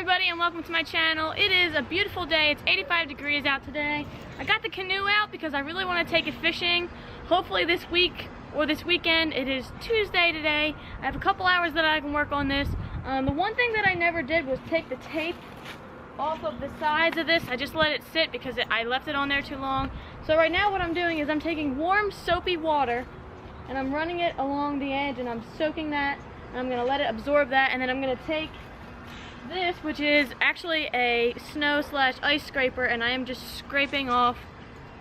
everybody, and welcome to my channel. It is a beautiful day. It's 85 degrees out today. I got the canoe out because I really want to take it fishing. Hopefully this week or this weekend. It is Tuesday today. I have a couple hours that I can work on this. The one thing that I never did was take the tape off of the sides of this. I just let it sit because I left it on there too long. So right now what I'm doing is I'm taking warm soapy water and I'm running it along the edge and I'm soaking that, and I'm going to let it absorb that, and then I'm going to take this, which is actually a snow/ice scraper, and I am just scraping off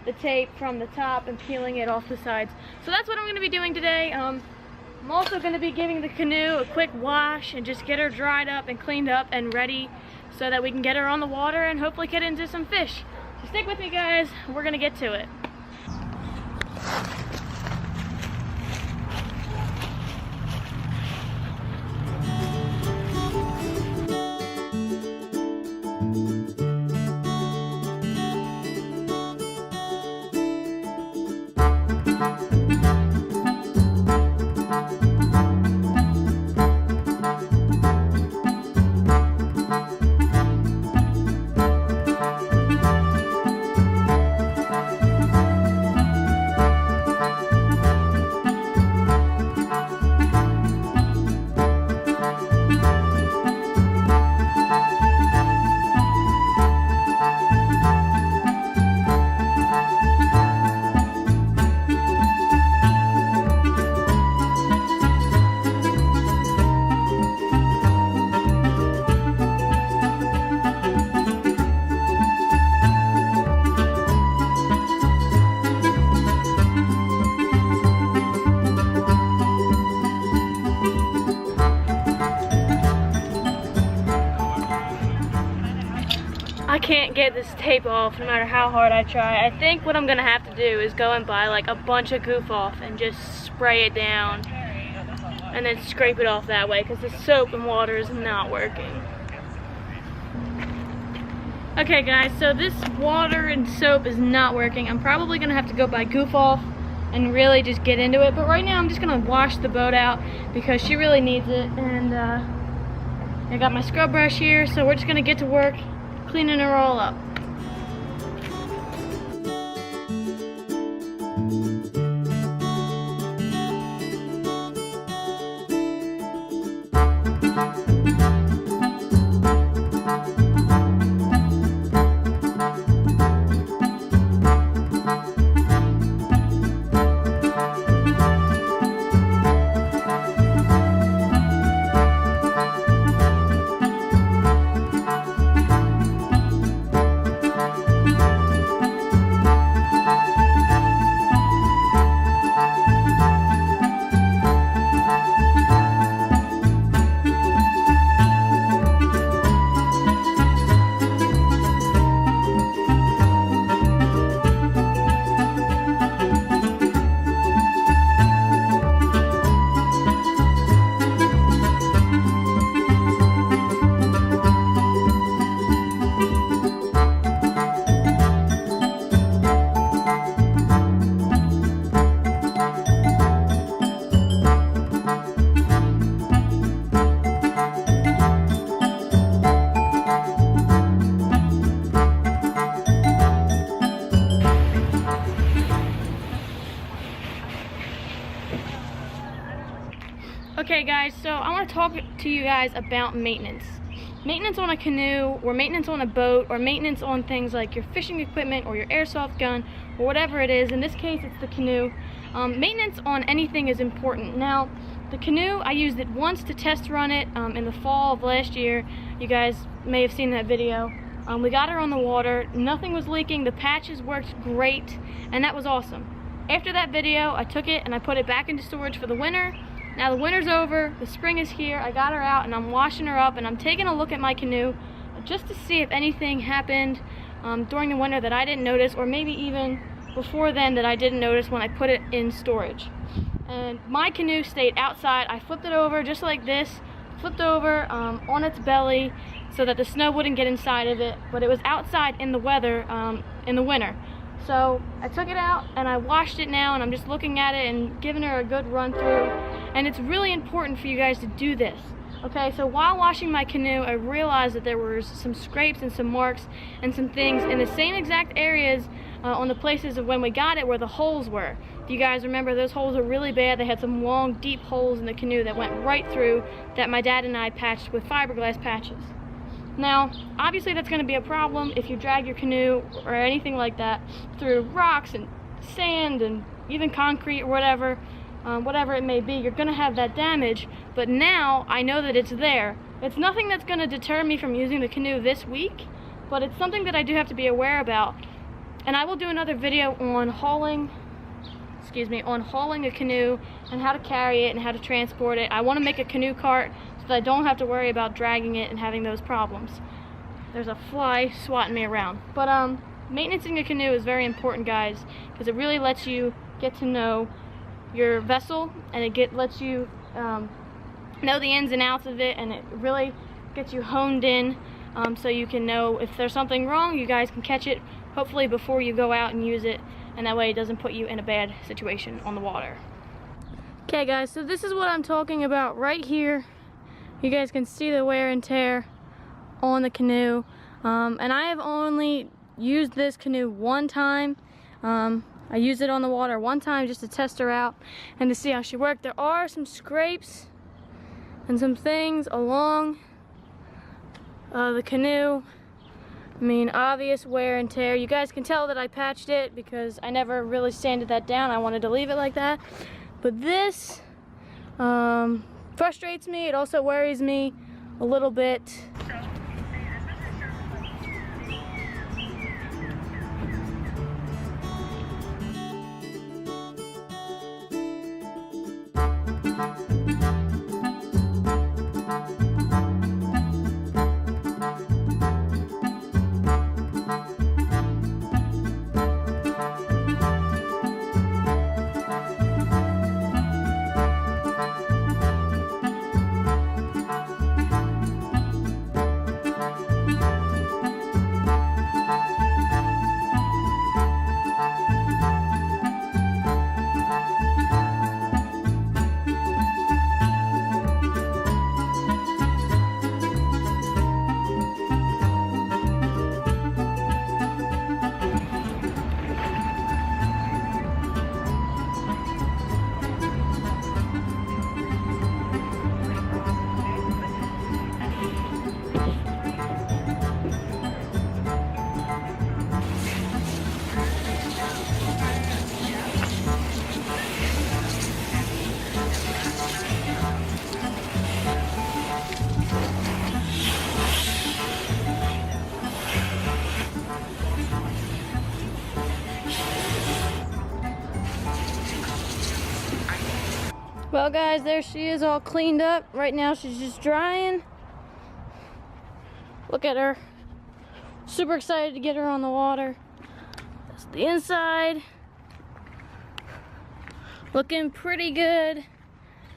the tape from the top and peeling it off the sides. So that's what I'm going to be doing today. I'm also going to be giving the canoe a quick wash and just get her dried up and cleaned up and ready so that we can get her on the water and hopefully get into some fish. So stick with me, guys. We're going to get to it. I can't get this tape off no matter how hard I try. I think what I'm gonna have to do is go and buy like a bunch of goof off and just spray it down and then scrape it off that way, because the soap and water is not working. Okay guys, so this water and soap is not working. I'm probably gonna have to go buy goof off and really just get into it, but right now I'm just gonna wash the boat out because she really needs it. And I got my scrub brush here, so we're just gonna get to work cleaning her all up. Okay guys, so I want to talk to you guys about maintenance. Maintenance on a canoe, or maintenance on a boat, or maintenance on things like your fishing equipment or your airsoft gun, or whatever it is. In this case, it's the canoe. Maintenance on anything is important. Now, the canoe, I used it once to test run it in the fall of last year. You guys may have seen that video. We got her on the water, nothing was leaking, the patches worked great, and that was awesome. After that video, I took it and I put it back into storage for the winter. Now the winter's over, the spring is here, I got her out and I'm washing her up, and I'm taking a look at my canoe just to see if anything happened during the winter that I didn't notice, or maybe even before then that I didn't notice when I put it in storage. And my canoe stayed outside. I flipped it over just like this, flipped over on its belly so that the snow wouldn't get inside of it, but it was outside in the weather in the winter. So I took it out and I washed it now, and I'm just looking at it and giving her a good run through. And it's really important for you guys to do this. Okay, so while washing my canoe, I realized that there were some scrapes and some marks and some things in the same exact areas on the places of when we got it where the holes were. If you guys remember, those holes are really bad. They had some long, deep holes in the canoe that went right through that my dad and I patched with fiberglass patches. Now, obviously that's going to be a problem if you drag your canoe or anything like that through rocks and sand and even concrete or whatever. Whatever it may be, you're going to have that damage, but now I know that it's there. It's nothing that's going to deter me from using the canoe this week, but it's something that I do have to be aware about. And I will do another video on hauling a canoe and how to carry it and how to transport it. I want to make a canoe cart so that I don't have to worry about dragging it and having those problems. There's a fly swatting me around. But maintaining a canoe is very important, guys, because it really lets you get to know your vessel, and it lets you know the ins and outs of it, and it really gets you honed in, so you can know if there's something wrong. You guys can catch it hopefully before you go out and use it, and that way it doesn't put you in a bad situation on the water. Okay guys, so this is what I'm talking about right here. You guys can see the wear and tear on the canoe, and I have only used this canoe one time. I used it on the water one time just to test her out and to see how she worked. There are some scrapes and some things along the canoe. I mean, obvious wear and tear. You guys can tell that I patched it because I never really sanded that down. I wanted to leave it like that. But this frustrates me. It also worries me a little bit. Well guys, there she is all cleaned up. Right now she's just drying. Look at her. Super excited to get her on the water. That's the inside. Looking pretty good.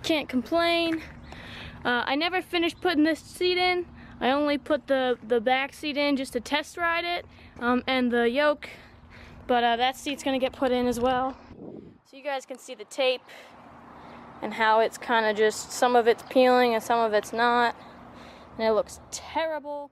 Can't complain. I never finished putting this seat in. I only put the back seat in just to test ride it, and the yoke. But that seat's gonna get put in as well. So you guys can see the tape and how it's kind of just, some of it's peeling and some of it's not, and it looks terrible.